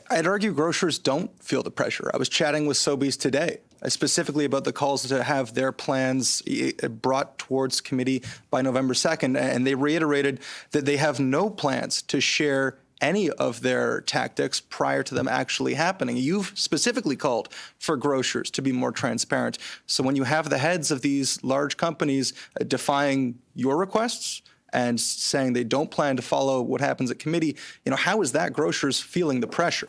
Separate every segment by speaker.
Speaker 1: I'd argue grocers don't feel the pressure. I was chatting with Sobeys today, specifically about the calls to have their plans brought towards committee by November 2nd, and they reiterated that they have no plans to share any of their tactics prior to them actually happening. You've specifically called for grocers to be more transparent. So when you have the heads of these large companies defying your requests and saying they don't plan to follow what happens at committee, how is that grocers feeling the pressure?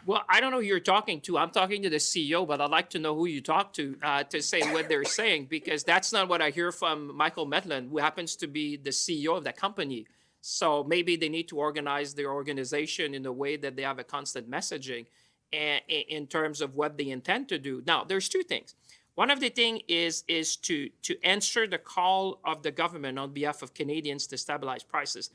Speaker 2: Well, I don't know who you're talking to. I'm talking to the CEO, but I'd like to know who you talk to say what they're saying, because that's not what I hear from Michael Medlin, who happens to be the CEO of that company. So maybe they need to organize their organization in a way that they have a constant messaging in terms of what they intend to do. Now, there's two things. One of the things is to answer the call of the government on behalf of Canadians to stabilize prices.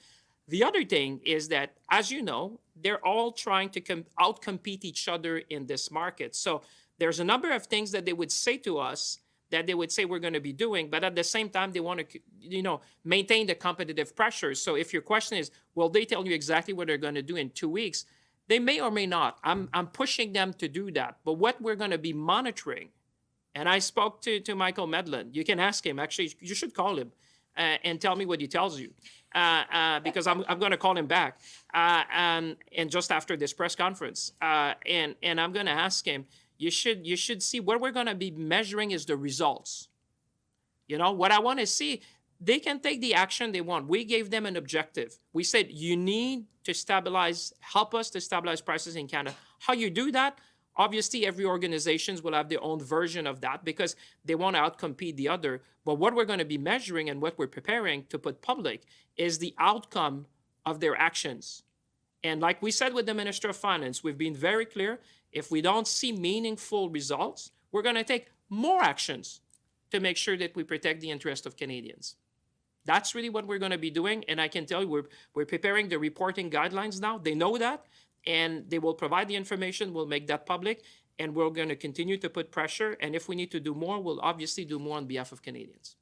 Speaker 2: The other thing is that, as you know, they're all trying to outcompete each other in this market. So there's a number of things that they would say to us that they would say we're going to be doing, but at the same time, they want to, maintain the competitive pressure. So if your question is, will they tell you exactly what they're going to do in 2 weeks? They may or may not. I'm pushing them to do that. But what we're going to be monitoring, and I spoke to Michael Medlin. You can ask him. Actually, you should call him and tell me what he tells you, because I'm going to call him back and just after this press conference, and I'm going to ask him. You should see what we're going to be measuring is the results. What I want to see, they can take the action they want. We gave them an objective. We said, you need to help us to stabilize prices in Canada. How you do that? Obviously, every organization will have their own version of that because they want to outcompete the other. But what we're going to be measuring and what we're preparing to put public is the outcome of their actions. And like we said with the Minister of Finance, we've been very clear. If we don't see meaningful results, we're going to take more actions to make sure that we protect the interest of Canadians. That's really what we're going to be doing. And I can tell you, we're preparing the reporting guidelines now. They know that, and they will provide the information. We'll make that public, and we're going to continue to put pressure. And if we need to do more, we'll obviously do more on behalf of Canadians.